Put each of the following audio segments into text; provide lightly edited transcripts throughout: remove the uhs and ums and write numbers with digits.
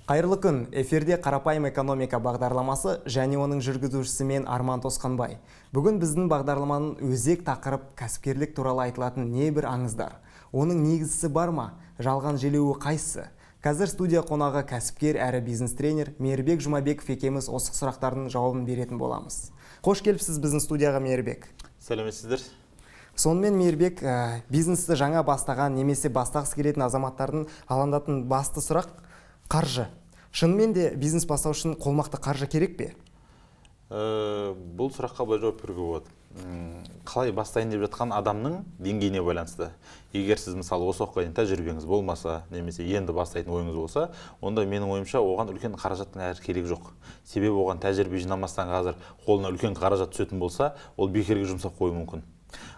Қайырлы күн, эфирде қарапайым экономика бағдарламасы және оның жүргізушісі мен Арман Тосқанбай. Бүгін біздің бағдарламаның өзек тақырып кәсіпкерлік туралы айтылатын небір аңыздар. Оның негізісі бар ма? Жалған желеуі қайсы? Қазір студия қонағы кәсіпкер әрі бизнес-тренер Мейірбек Жұмабеков екеуміз осы сұрақтардың жауабын беретін боламыз. Қош келіпсіз біздің студияға, Мейірбек. Сәлеметсіздер. Сонымен Мейірбек, бизнесті жаңа бастаған немесе бастағысы келетін азаматтардың алаңдатын басты сұрақ қаржы. Шынымен де бизнес бастау үшін қолмақты қаржы керек пе? Бұл сұраққа былай жауап беруге болады. Қалай бастайын деп жатқан адамның деңгейіне байланысты. Егер сіз мысалы осы уақытқа дейін тәжірибеңіз болмаса, немесе енді бастайтын ойыңыз болса, онда менің ойымша оған үлкен қаражаттың әр керек жоқ. Себебі оған тәжірибе жинамастан қазір қолына үлкен қаражат түсетін болса, ол бекерге жұмсап қоюы мүмкін.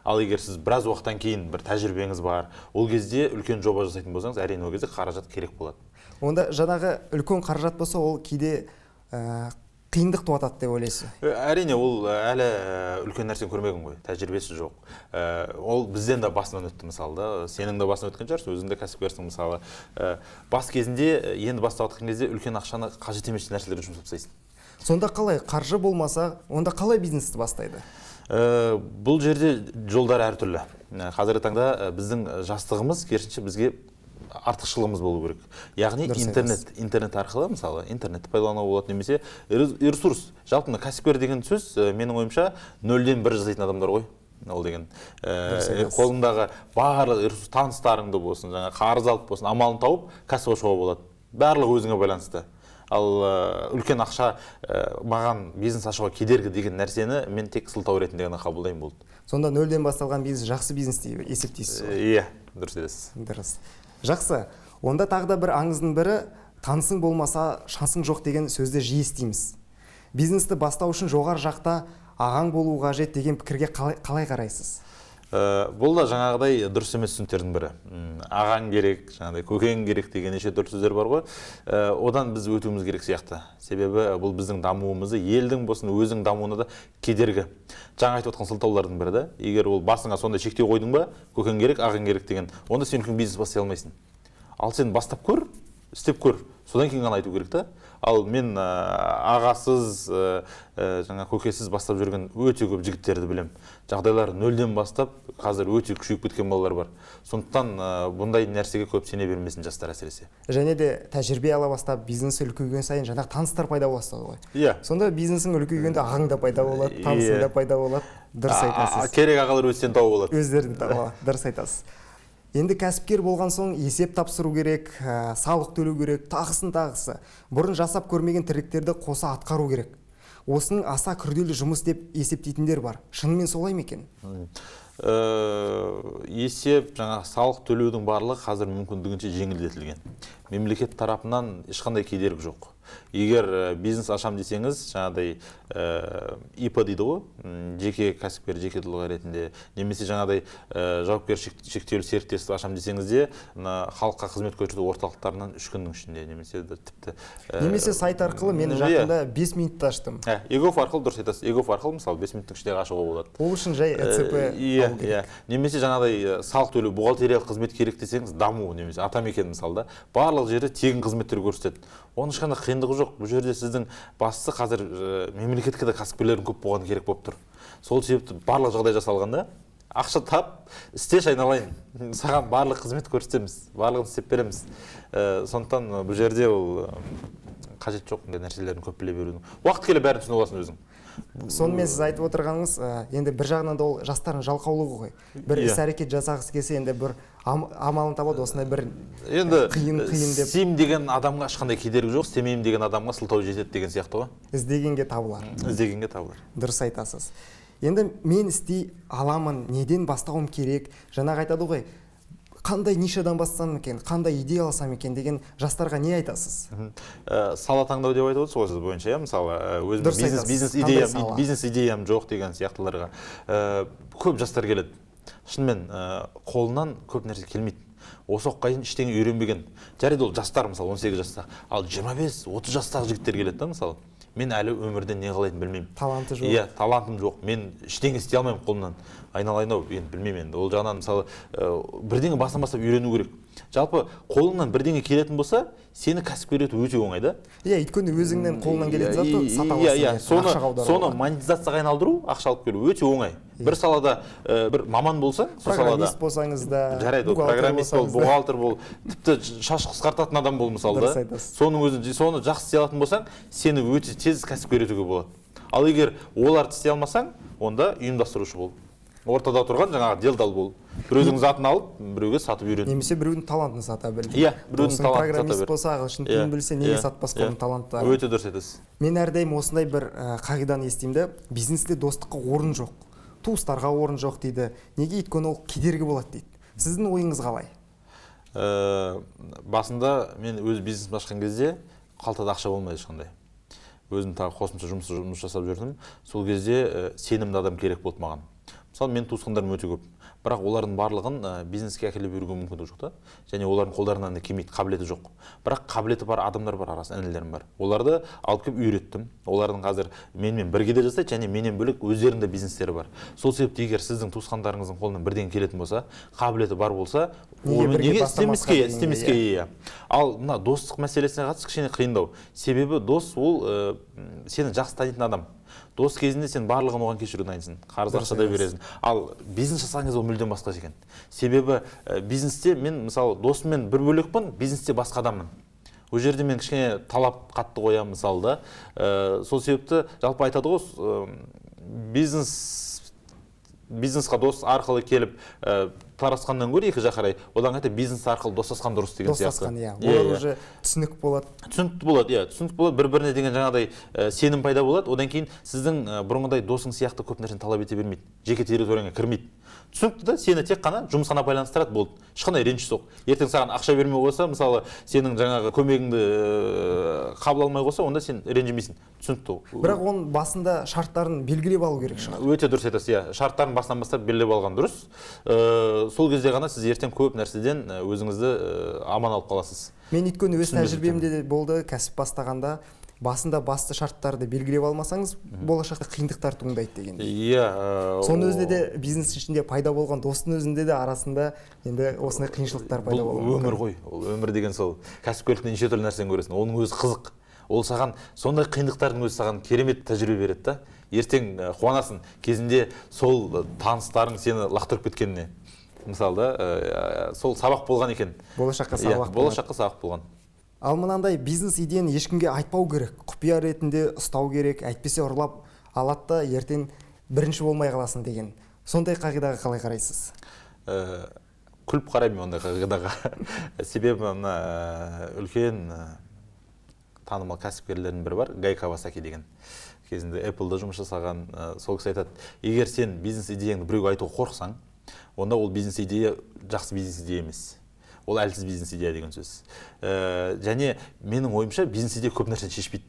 Ал егер сіз біраз уақыттан кейін бір тәжірибеңіз бар, ол кезде үлкен жоба жасайтын болсаңыз, әрине ол кезде қаражат керек болады. Онда жаңағы үлкен қаражат болса, ол кейде қиындық туатады деп ойлайсыз? Әрине ол әлі үлкен нәрсені көрмеген ғой, тәжірибесі жоқ. Ол бізден де басынан өтті мысалы, сенің де басынан өткен шығарсың, өзің де кәсіпкерсің мысалы. Бас кезінде, енді бастап жатқан кезде үлкен ақшаны қажет емес нәрселерге жұмсап. Сонда қалай, қаржы болмаса, онда қалай бизнесті бастайды? Бұл жерде жолдар әртүрлі. Қазіргі таңда біздің жастығымыз керісінше бізге артықшылығымыз болу керек. Яғни интернет арқылы, мысалы, интернетті пайдалануға болады, немесе ресурс. Жалпы кәсіпкер деген сөз, менің ойымша, 0-ден 1 жасайтын адамдар ғой. Ол деген қолыңдағы барлық ресурс, таныстарыңды болсын, жаңа қарыз алып болсын, амалын тауып, кәсіп ашуға болады. Барлығы өзіңе байланысты. Ал үлкен ақша маған бизнес ашуға кедергі деген нәрсені мен тек сылтау ретінде ғана қабылдаймын болды. Сонда 0-ден басталған бизнес жақсы бизнес деп есептейсіз ғой? Иә, дұрыс едесіз. Дұрыс. Жақсы. Онда тағы да бір аңыздың бірі, танысың болмаса шансың жоқ деген сөзді жиі естиміз. Бизнесті бастау үшін жоғары жақта ағаң болу қажет деген пікірге қалай қарайсыз? Бұл да жаңағыдай дұрыс емес түсініктердің бірі. Ағаң керек, жаңағыдай көкең керек деген неше түрлі сөздер бар ғой. Одан біз өтуіміз керек сияқты. Себебі бұл біздің дамуымызды, елдің болсын өзің дамуына да кедергі. Жаңа айтып отқан сылтаулардың бірі да. Егер ол басыңа сондай шектеу қойдың ба, көкең керек, ағаң керек деген, онда сен үлкен бизнес бастай алмайсың. Ал сен бастап көр, істеп көр. Содан кейін ғана айту керек та. Ал мен ағасыз, жаңа көкесіз бастап жүрген өте көп жігіттерді білем. Жағдайлар 0-ден бастап, қазір өте күшейіп кеткен балалар бар. Сондықтан бұндай нәрсеге көп сене бермесін жастар әсіресе. Және де тәжірибе ала бастап, бизнес үлкейген сайын жаңағы таныстар пайда болады ғой. Иә. Сонда бизнесің үлкейгенде ағаң да пайда болады, танысың да пайда болады. Дұрыс айтасыз. Керек ағалар өзден тауып болады. Өздерін табады. Дұрыс айтасыз. Енді кәсіпкер болған соң есеп тапсыру керек, салық төлеу керек, тағысы. Бұрын жасап көрмеген тірліктерді қоса атқару керек. Осының аса күрделі жұмыс деп есептейтіндер бар. Шынымен солай ма екен? Есеп, жаңа салық төлеудің барлығы қазір мүмкіндігінше жеңілдетілген. Мемлекет тарапынан ешқандай кедергі жоқ. Егер бизнес ашам десеңіз, жаңағыдай ИП дейді ғой, жеке кәсіпкер, жеке тұлға ретінде, немесе жаңағыдай жауапкершілігі шектеулі серіктестік ашам десеңіз де, халыққа қызмет көрсету орталықтарынан 3 күннің ішінде, немесе тіпті немесе сайт арқылы мен жақында 5 минутта аштым. ЕГОФ арқылы, дұрыс айтасыз, ЕГОФ арқылы мысалы 5 минуттың ішінде ашуға болады. Ол үшін жай ЭЦП алу керек. Немесе жаңағыдай салық төлеу, бухгалтериялық қызмет керек десеңіз, даму, немесе атамекен мысалда, барлық жерде тегін қызметтер көрсетеді. Оның ешқандай қиындығы жоқ. Бұл жерде сіздің бастысы қазір мемлекетке де кәсіпкерлердің көп болғаны керек болып тұр. Сол себепті барлық жағдай жасалғанда, ақша тап, істеш айналайын. Саған барлық қызмет көрсетеміз, барлығын істеп береміз. Сондықтан бұл жерде ол қажет жоқ нәрселерін көп біле берудің. Уақыт келе бәрін түсініп аласың өзің. Сонымен сіз айтып отырғаныңыз, енді бір жағынан да ол жастардың жалқаулығы ғой. Бір іс-әрекет жасағысы келсе, енді бір амалын табады, осындай бір қиын деп. Істеймін деген адамға ешқандай кедергі жоқ, істемеймін деген адамға сылтау жетеді деген сияқты ғой. Іздегенге табылар. Іздегенге табылар. Дұрыс айтасыз. Енді мен істей аламын, неден бастауым керек? Жаңағы айтады ғой, қандай нишадан бастасам екен, қандай идея алсам екен деген жастарға не айтасыз? Сала таңдау деп айтып отырсыз ғой сіз бойынша, мысалы, өзім бизнес идеям жоқ деген сияқтыларға көп жастар келеді. Шынымен қолынан көп нәрсе келмейді. Осы уақытқа дейін ештеңе үйренбеген. Жарайды ол жастар, мысалы 18 жаста, ал 25-30 жастағы жігіттер келеді да, мысалы. Мен әлі өмірде не қалайтын білмеймін. Таланты жоқ. Иә, талантым жоқ. Мен ештеңе істей алмаймын қолымнан. айналайын-ау, енді білмеймін енді. Ол жағынан мысалы бірдеңе басынан бастап үйрену керек. Жалпы қолыңнан бірдеңе келетін болса, сені кәсіпкер ету өте оңай да. Иә, өйткені өзіңнен қолыңнан келетін затты сата аласың. Соны монетизацияға айналдыру, ақша алып келу өте оңай. Бір салада бір маман болсаң, сол салада программист болсаңыз да, жарайды, программист бол, бухгалтер бол, тіпті шаш қысқартатын адам бол мысалы да. Соны жақсы істей алатын болсаң, сені өте тез кәсіпкер етуге болады. Ал егер оларды істей алмасаң, онда ұйымдастырушы бол. Ортада тұрған жаңағы делдал бол. Біреудің затын алып, біреуге сатып үйрен. Немесе біреудің талантын сата біл. Иә, біреудің талантын сата біл. Программист болса, ағылшын тілін білсе, неге сатпасқа оның таланттары. Өте дұрыс айтасыз. Мен әрдайым осындай бір қағиданы естимін да, бизнесте достыққа орын жоқ, туыстарға орын жоқ дейді. Неге? Өйткені ол кедергі болады дейді. Сіздің ойыңыз қалай? Басында мен өз бизнесім ашқан кезде қалтада ақша болмайды ешқандай. Өзім тағы қосымша жұмыс жасап жүрдім. Сол кезде сенімді адам керек болды маған. Мысалы, мен туысқандарым өте көп. Бірақ олардың барлығын бизнеске әкеліп беруге мүмкіндігі жоқ та. Және олардың қолдарынан да келмейді, қабілеті жоқ. Бірақ қабілеті бар адамдар бар арасында, інілерім бар. Оларды алып келіп үйреттім. Олардың қазір менімен бірге де жасайды, және менен бөлек өздерінде бизнестері бар. Сол себепті егер сіздің туысқандарыңыздың қолынан бірдеңе келетін болса, қабілеті бар болса, неге істемеске. Ал мына достық мәселесіне қатысты кішкене қиындау. Себебі дос ол сені жақсы танитын адам. Дос кезінде сен барлығын оған кешіруге дайынсың, қарыз ақша да бересің. Ал бизнес жасаңыз ол мүлдем басқа екен. Себебі бизнесте мен мысалы досыммен бір бөлекпін, бизнесте басқа адаммын. Ол жерде мен кішкене талап қатты қоямын мысалы да. Сол себепті жалпы айтады ғой, бизнесқа дос арқылы келіп тарасқаннан гөрі екі жақарай, одан қайта бизнес арқылы достасқан дұрыс деген сияқты. Достасқан, иә. Олар уже түсінік болады. Түсінікті болады, иә. Түсінікті болады, бір-біріне деген жаңағыдай сенім пайда болады. Одан кейін сіздің бұрынғыдай досың сияқты көп нәрсені талап ете бермейді. Жеке территорияңа кірмейді. Түсінікті да, сені тек қана жұмыс қана байланыстырады, болды. Ешқандай реніш жоқ. Ертең саған ақша бермей қойса, мысалы, сенің жаңағы көмегіңді қабыл алмай қойса, онда сен ренжімейсің. Түсінікті. Бірақ оның басында шарттарын белгілеп алу керек шығар. Өте дұрыс айтасыз, иә. Шарттарын басынан бастап белгілеп алған дұрыс. Сол кезде ғана сіз ертең көп нәрседен өзіңізді аман алып қаласыз. Мен өйткені өз тәжірибемде де болды, кәсіп бастағанда басында басты шарттарды белгілеп алмасаңыз, болашақта қиындықтар туындайды деген. Иә. Соның өзінде де бизнес ішінде пайда болған достың өзінде де арасында енді осындай қиыншылықтар пайда болуы мүмкін. Өмір ғой. Ол өмір деген сол кәсіпкерліктен неше түрлі нәрсені көресің. Оның өзі қызық. Ол саған сондай қиындықтардың өзі саған керемет тәжірибе береді да. Ертең қуанасың. Кезінде сол таныстарың сені лақтырып кеткеніне. Мысалы да, сол сабақ болған екен. Болашаққа сабақ болған. Болашаққа сабақ болған. Ал мынандай бизнес идеяны ешкімге айтпау керек. Құпия ретінде ұстау керек. Әйтпесе ұрлап алады да ертең бірінші болмай қаласың деген. Сондай қағидаға қалай қарайсыз? Күліп қараймын ондай қағидаға. Себебі мына үлкен танымал кәсіпкерлердің бірі бар, Гай Кавасаки деген. Кезінде Apple-да жұмыс жасаған, сол кісі айтады, егер сен бизнес идеяңды біреуге айтуға қорықсаң, онда ол бизнес идея жақсы бизнес идея емес. Ол әлсіз бизнес идея деген сөз. Және менің ойымша бизнес идея көп нәрсені шешпейді.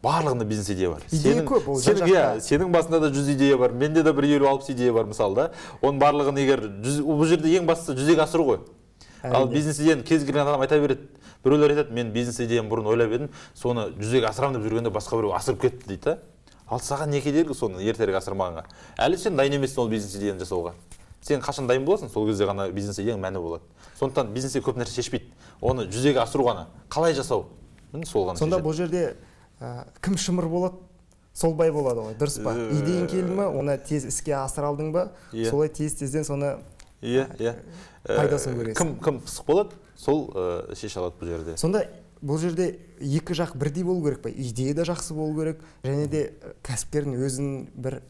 Барлығында бизнес идея бар. Идея көп, ол жан-жақта. Сенің басында да 100 идея бар, менде де бір 50-60 идея бар мысалы да. Оның барлығын егер бұл жерде ең бастысы жүзеге асыру ғой. Ал бизнес идеяны кез келген адам айта береді. Біреулер айтады, мен бизнес идеям бұрын ойлап едім, соны жүзеге асырамын деп жүргенде басқа біреу асырып кетті дейді. Ал саған не кедергі соны ертерек асырмағанға? Әлі сен дайын емессің ол бизнес идеяны жасауға. Сен қашан дайын боласың, сол кезде ғана бизнес идеяң мәні болады. Сондықтан бизнесте көп нәрсе шешпейді. Оны жүзеге асыру ғана. Қалай жасау? Сол ғана. Сонда бұл жерде кім шымыр болады, сол бай болады ғой, дұрыс па? Идеяң келді ме, оны тез іске асыра алдың ба, солай тез-тезден соны пайдасын көресің. Кім пысық болады, сол шеше алады бұл жерде. Сонда бұл жерде екі жақ бірдей болу керек па? Идея да жақсы болу керек, және де кәсіпкердің өзінің бір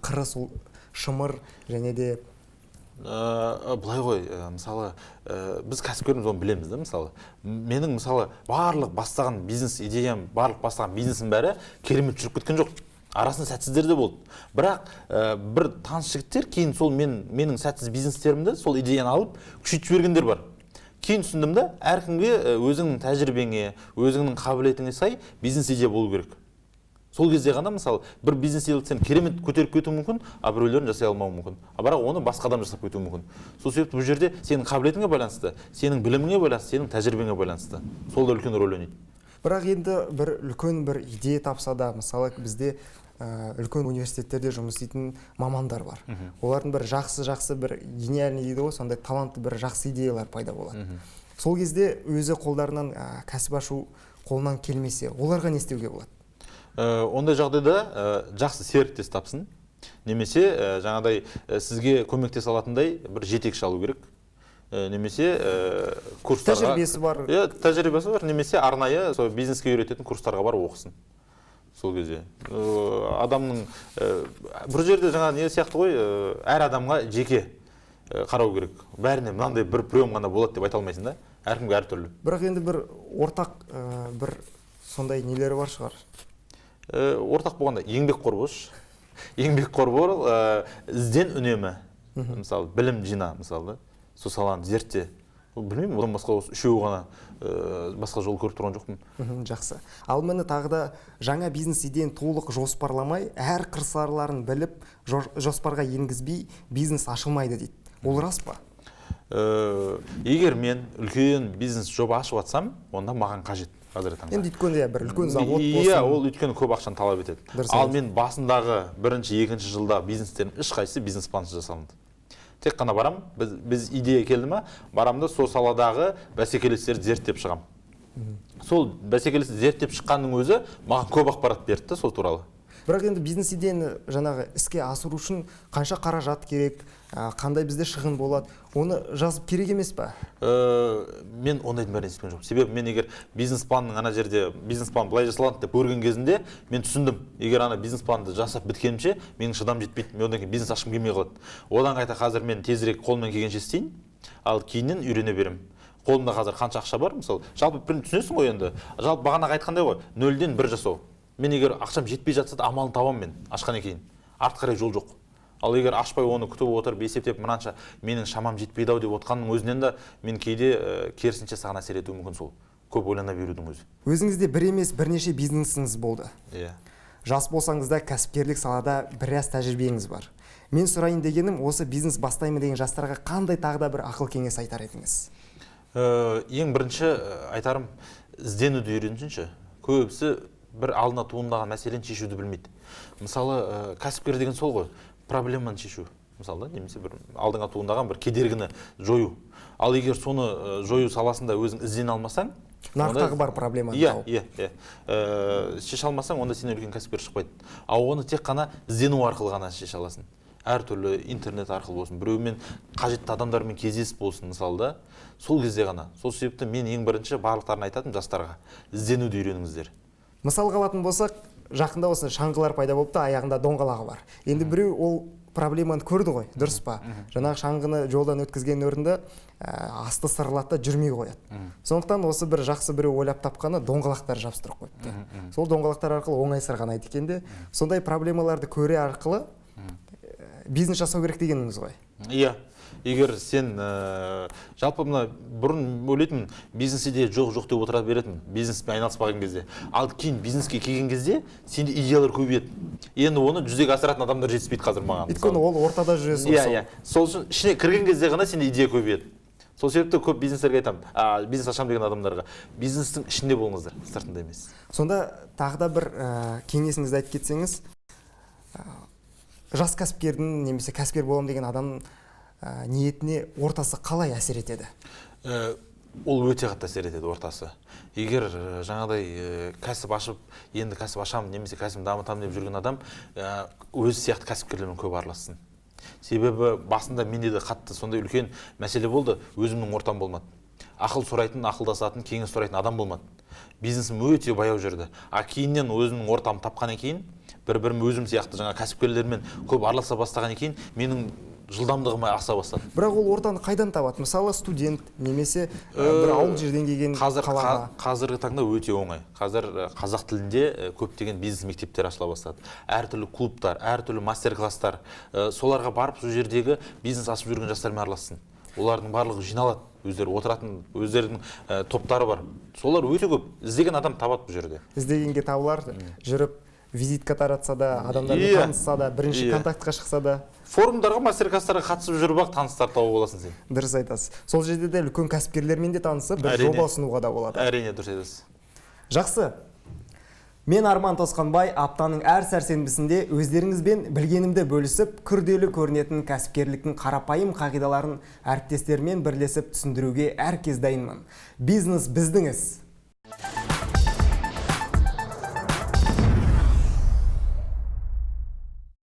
қыры сол шымыр, және де былай ғой, мысалы, біз кәсіпкеріміз оны білеміз да, мысалы. Менің мысалы барлық бастаған бизнес идеям, барлық бастаған бизнесім бәрі керемет жүріп кеткен жоқ. Арасында сәтсіздер де болды. Бірақ бір таныс жігіттер кейін сол менің сәтсіз бизнестерімді сол идеяны алып күшейтіп жібергендер бар. Кейін түсіндім да, әркімге өзіңнің тәжірибеңе, өзіңнің қабілетіңе сай бизнес идея болу керек. Сол кезде ғана мысалы бір бизнес идеяны сен керемет көтеріп кетуі мүмкін, а біреулерін жасай алмауы мүмкін. Бірақ оны басқа адам жасап кетуі мүмкін. Сол себепті бұл жерде сенің қабілетіңе байланысты, сенің біліміңе байланысты, сенің тәжірибеңе байланысты. Сол да үлкен рөл ойнайды. Бірақ енді бір үлкен бір идея тапса да, мысалы бізде үлкен университеттерде жұмыс істейтін мамандар бар. Олардың бір жақсы бір гениальный дейді ғой, сондай талантты бір жақсы идеялар пайда болады. Сол кезде өзі қолдарынан кәсіп ашу қолынан келмесе, оларға не істеуге болады? Ондай жағдайда жақсы серіктес тапсын, немесе жаңағыдай сізге көмектесе алатындай бір жетекші алу керек. Немесе курстарға... Тәжірибесі бар. Тәжірибесі бар, немесе арнайы бизнеске үйрететін курстарға барып оқысын. Сол кезде адамның бір жерде жаңа не сияқты ғой, әр адамға жеке қарау керек. Бәріне мынандай бір прием ғана болады деп айта алмайсың да, әркімге әртүрлі. Бірақ енді бір ортақ бір сондай нелері бар шығар. Ортақ болғанда еңбекқор болшы. Еңбекқор бол, ізден үнемі. Мысалы, білім жина, мысалы, сол саланы зертте. Білмеймін, одан басқа үшеуі ғана басқа жол көріп тұрған жоқпын. Жақсы. Ал мені тағы да жаңа бизнес идеяны толық жоспарламай, әр қыр-сырларын біліп, жоспарға енгізбей бизнес ашылмайды дейді. Ол рас па? Егер мен үлкен бизнес жоба ашып атсам, онда маған қажет. Енді өйткені бір үлкен завод болсын. Ол өйткені көп ақшаны талап етеді. Ал мен басындағы бірінші, екінші жылда бизнестердің ешқайсысы бизнес плансыз жасалынды. Тек қана барам, біз идея келді ма, барам да сол саладағы бәсекелестерді зерттеп шығам. Сол бәсекелесті зерттеп шыққанның өзі маған көп ақпарат берді сол туралы. Бірақ енді бизнес идеяны жаңағы іске асыру үшін қанша қаражат керек, қандай бізде шығын болады, оны жазып керек емес па? Мен ондайдың бәрін естіген жоқпын. Себебі мен егер бизнес планның ана жерде бизнес план былай жасалады деп көрген кезінде мен түсіндім. Егер ана бизнес планды жасап біткенімше менің шыдам жетпейді. Мен одан кейін бизнес ашқым келмей қалады. Одан қайта қазір мен тезірек қолымнан келгенше істейін, ал кейіннен үйрене берем. Қолымда қазір қанша ақша бар, мысалы, жалпы түсінесің ғой енді. Жалпы бағанағы айтқандай ғой, 0-ден 1 жасау. Мен егер ақшам жетпей жатса да амалын табам мен ашқаннан кейін. Артқа қарай жол жоқ. Ал егер ашпай оны күтіп отырып, есептеп, мынанша менің шамам жетпейді ау деп отқанның өзінен де мен кейде керісінше саған әсер етуі мүмкін сол. Көп ойлана берудің өзі. Өзіңізде бір емес бірнеше бизнесіңіз болды. Иә. Жас болсаңыз да кәсіпкерлік салада біраз тәжірибеңіз бар. Мен сұрайын дегенім, осы бизнес бастаймын деген жастарға қандай тағы да бір ақыл кеңес айтар едіңіз? Ең бірінші айтарым, ізденуді үйренсінші. Көбісі бір алдына туындаған мәселені шешуді білмейді. Мысалы, кәсіпкер деген сол ғой, проблеманы шешу. Мысалы, немесе бір алдыңа туындаған бір кедергіні жою. Ал егер соны жою саласында өзің іздене алмасаң, нарықтағы бар проблеманы тауып. Шеше алмасаң, онда сен үлкен кәсіпкер шықпайды. Ал оны тек қана іздену арқылы ғана шеше аласың. Әртүрлі интернет арқылы болсын, біреумен қажетті адамдармен кездесіп болсын, мысалы да, сол кезде ғана. Сол себепті мен ең бірінші барлықтарына айтатым жастарға, ізденуді үйреніңіздер. Мысалға алатын болсақ, жақында осы шаңғылар пайда болып та аяғында доңғалағы бар. Енді біреу ол проблеманы көрді ғой, дұрыс па? Жаңағы шаңғыны жолдан өткізген орында асты сырылатта жүрмей қояды. Сондықтан осы бір жақсы біреу ойлап тапқаны доңғалақтар жабыстырып қойыпты. Сол доңғалақтар арқылы оңай сырғанайды екен де, сондай проблемаларды көре арқылы бизнес жасау керек дегеніңіз ғой. Иә. Егер сен жалпы мына бұрын ойлайтынмын, бизнес идея жоқ деп отыра беретінмін, бизнеспен айналыспаған кезде. Ал кейін бизнеске келген кезде сенде идеялар көбейеді. Енді оны жүзеге асыратын адамдар жетіспейді қазір маған. Өйткені ол ортада жүресің. Иә. Сол үшін ішіне кірген кезде ғана сенде идея көбейеді. Сол себепті көп бизнестерге айтамын, бизнес ашам деген адамдарға, бизнестің ішінде болыңыздар, сыртында емес. Сонда тағы да бір кеңесіңізді айтып кетсеңіз, жас кәсіпкердің немесе кәсіпкер болам деген адамның ниетіне ортасы қалай әсер етеді? Ол өте қатты әсер етеді ортасы. Егер жаңағыдай кәсіп ашып, енді кәсіп ашамын немесе кәсібін дамытамын деп жүрген адам өзі сияқты кәсіпкерлермен көп аралассын. Себебі басында менде де қатты сондай үлкен мәселе болды, өзімнің ортам болмады. Ақыл сұрайтын, ақылдасатын, кеңес сұрайтын адам болмады. Бизнесім өте баяу жүрді. Кейіннен өзімнің ортамды тапқаннан кейін, бір-бірім өзім сияқты жаңа кәсіпкерлермен көп араласа бастағаннан кейін, менің жылдамдығыма аса бастады. Бірақ ол ортаны қайдан табады? Мысалы, студент немесе бір ауыл жерден келген қалаға? Қазіргі таңда өте оңай. Қазір қазақ тілінде көптеген бизнес мектептер ашыла бастады. Әртүрлі клубтар, әртүрлі мастер-класстар, соларға барып сол жердегі бизнес ашып жүрген жастармен аралассын. Олардың барлығы жиналады. Өздері отыратын, өздерінің топтары бар. Солар өте көп. Іздеген адам табады бұл жерде. Іздегенге табылар, жүріп визитка таратса да, адамдармен танысса да, бірінші контактқа шықса да. Форумдарға, мастер-класстарға қатысып жүріп ақ таныстар тауып боласың сен. Дұрыс айтасыз. Сол жерде де үлкен кәсіпкерлермен де танысып, бір жоба ұсынуға да болады. Әрине, дұрыс айтасыз. Жақсы. Мен Арман Тосқанбай аптаның әр сәрсенбісінде өздеріңізбен білгенімді бөлісіп, күрделі көрінетін кәсіпкерліктің қарапайым қағидаларын әріптестермен бірлесіп түсіндіруге әркез дайынмын. Бизнес біздің іс.